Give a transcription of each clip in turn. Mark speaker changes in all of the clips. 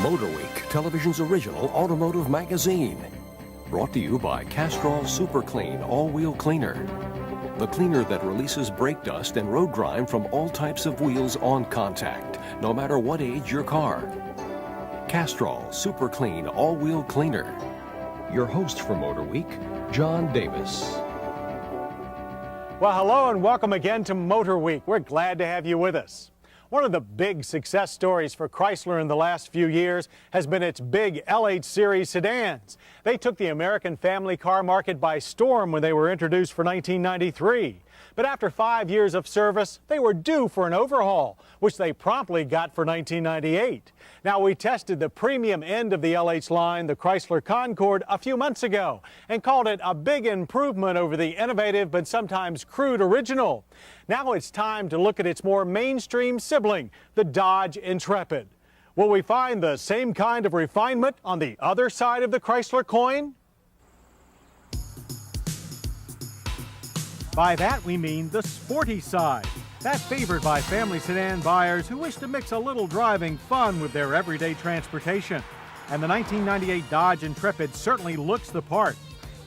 Speaker 1: Motorweek, television's original automotive magazine. Brought to you by Castrol Super Clean All-Wheel Cleaner. The cleaner that releases brake dust and road grime from all types of wheels on contact, no matter what age your car. Castrol Super Clean All-Wheel Cleaner. Your host for Motorweek, John Davis.
Speaker 2: Well, hello and welcome again to Motorweek. We're glad to have you with us. One of the big success stories for Chrysler in the last few years has been its big LH Series sedans. They took the American family car market by storm when they were introduced for 1993. But after 5 years of service, they were due for an overhaul, which they promptly got for 1998. Now, we tested the premium end of the LH line, the Chrysler Concorde, a few months ago and called it a big improvement over the innovative but sometimes crude original. Now it's time to look at its more mainstream sibling, the Dodge Intrepid. Will we find the same kind of refinement on the other side of the Chrysler coin? By that we mean the sporty side, that favored by family sedan buyers who wish to mix a little driving fun with their everyday transportation. And the 1998 Dodge Intrepid certainly looks the part.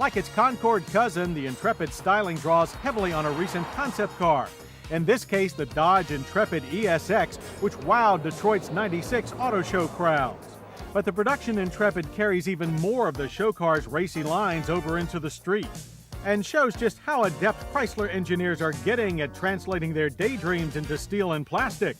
Speaker 2: Like its Concorde cousin, the Intrepid styling draws heavily on a recent concept car. In this case, the Dodge Intrepid ESX, which wowed Detroit's '96 auto show crowds. But the production Intrepid carries even more of the show car's racy lines over into the street, and shows just how adept Chrysler engineers are getting at translating their daydreams into steel and plastic.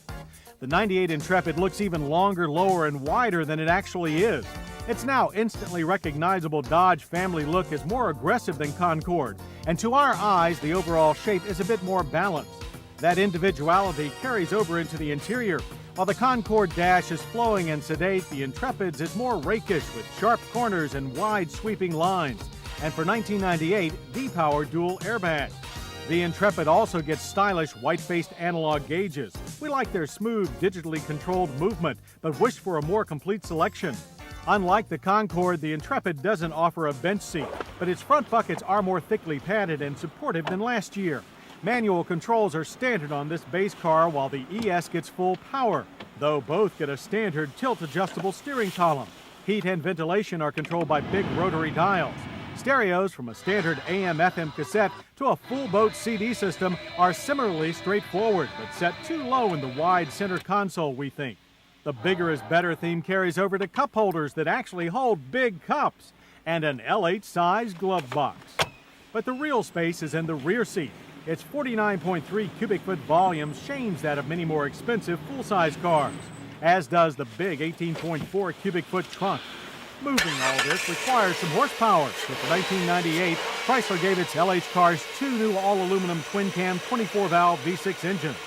Speaker 2: The '98 Intrepid looks even longer, lower, and wider than it actually is. Its now instantly recognizable Dodge family look is more aggressive than Concorde, and to our eyes, the overall shape is a bit more balanced. That individuality carries over into the interior. While the Concorde dash is flowing and sedate, the Intrepid's is more rakish with sharp corners and wide sweeping lines. And for 1998, V-Power dual airbags. The Intrepid also gets stylish white-faced analog gauges. We like their smooth, digitally controlled movement, but wish for a more complete selection. Unlike the Concorde, the Intrepid doesn't offer a bench seat, but its front buckets are more thickly padded and supportive than last year. Manual controls are standard on this base car, while the ES gets full power, though both get a standard tilt-adjustable steering column. Heat and ventilation are controlled by big rotary dials. Stereos, from a standard AM/FM cassette to a full boat CD system, are similarly straightforward, but set too low in the wide center console, we think. The bigger is better theme carries over to cup holders that actually hold big cups, and an LH-sized glove box. But the real space is in the rear seat. Its 49.3 cubic foot volume shames that of many more expensive full-size cars, as does the big 18.4 cubic foot trunk. Moving all this requires some horsepower, so for 1998, Chrysler gave its LH cars two new all-aluminum twin-cam 24-valve V6 engines.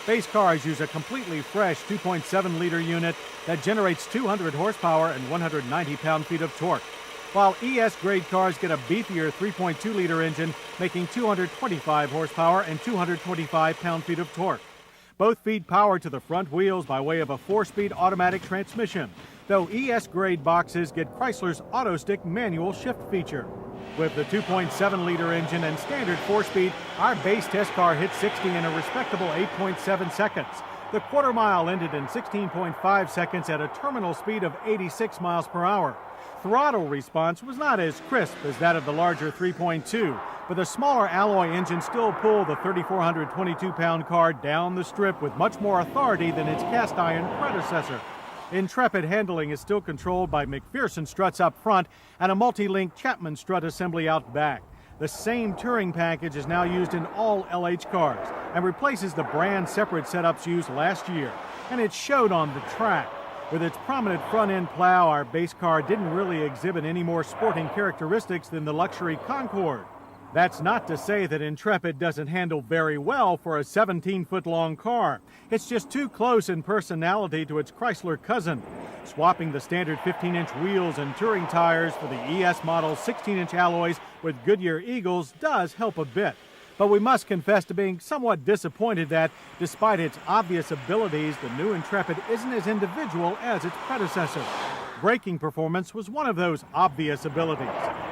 Speaker 2: Base cars use a completely fresh 2.7-liter unit that generates 200 horsepower and 190 pound-feet of torque, while ES-grade cars get a beefier 3.2-liter engine, making 225 horsepower and 225 pound-feet of torque. Both feed power to the front wheels by way of a 4-speed automatic transmission, though ES-grade boxes get Chrysler's AutoStick manual shift feature. With the 2.7-liter engine and standard 4-speed, our base test car hit 60 in a respectable 8.7 seconds. The quarter mile ended in 16.5 seconds at a terminal speed of 86 miles per hour. Throttle response was not as crisp as that of the larger 3.2, but the smaller alloy engine still pulled the 3,422-pound car down the strip with much more authority than its cast-iron predecessor. Intrepid handling is still controlled by McPherson struts up front and a multi-link Chapman strut assembly out back. The same touring package is now used in all LH cars and replaces the brand-separate setups used last year, and it showed on the track. With its prominent front-end plow, our base car didn't really exhibit any more sporting characteristics than the luxury Concorde. That's not to say that Intrepid doesn't handle very well for a 17-foot-long car. It's just too close in personality to its Chrysler cousin. Swapping the standard 15-inch wheels and touring tires for the ES model's 16-inch alloys with Goodyear Eagles does help a bit. But we must confess to being somewhat disappointed that, despite its obvious abilities, the new Intrepid isn't as individual as its predecessor. Braking performance was one of those obvious abilities.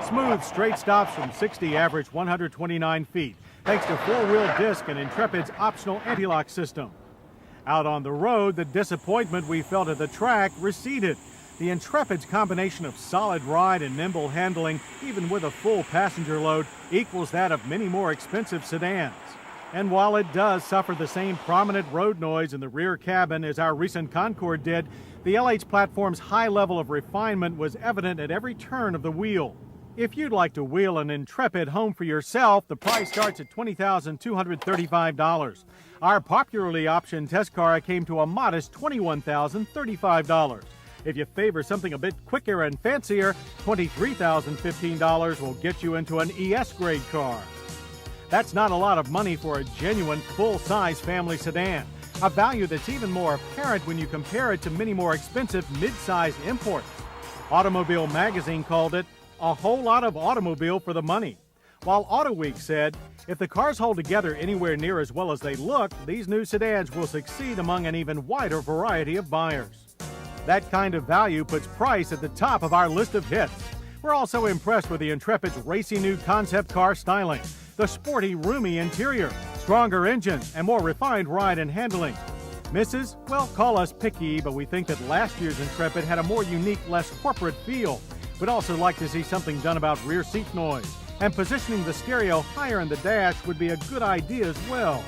Speaker 2: Smooth, straight stops from 60 average 129 feet, thanks to four-wheel disc and Intrepid's optional anti-lock system. Out on the road, the disappointment we felt at the track receded. The Intrepid's combination of solid ride and nimble handling, even with a full passenger load, equals that of many more expensive sedans. And while it does suffer the same prominent road noise in the rear cabin as our recent Concorde did, the LH platform's high level of refinement was evident at every turn of the wheel. If you'd like to wheel an Intrepid home for yourself, the price starts at $20,235. Our popularly optioned test car came to a modest $21,035. If you favor something a bit quicker and fancier, $23,015 will get you into an ES grade car. That's not a lot of money for a genuine full-size family sedan, a value that's even more apparent when you compare it to many more expensive mid-size imports. Automobile Magazine called it a whole lot of automobile for the money, while Motorweek said, if the cars hold together anywhere near as well as they look, these new sedans will succeed among an even wider variety of buyers. That kind of value puts price at the top of our list of hits. We're also impressed with the Intrepid's racy new concept car styling, the sporty, roomy interior, stronger engines, and more refined ride and handling. Misses? Well, call us picky, but we think that last year's Intrepid had a more unique, less corporate feel. We'd also like to see something done about rear seat noise, and positioning the stereo higher in the dash would be a good idea as well.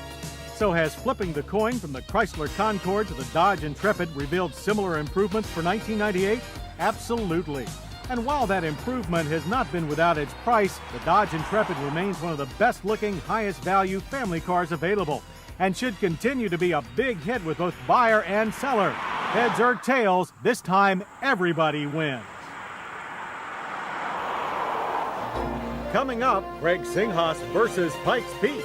Speaker 2: So has flipping the coin from the Chrysler Concorde to the Dodge Intrepid revealed similar improvements for 1998? Absolutely. And while that improvement has not been without its price, the Dodge Intrepid remains one of the best-looking, highest-value family cars available, and should continue to be a big hit with both buyer and seller. Heads or tails, this time everybody wins. Coming up, Greg Singhas versus Pikes Peak.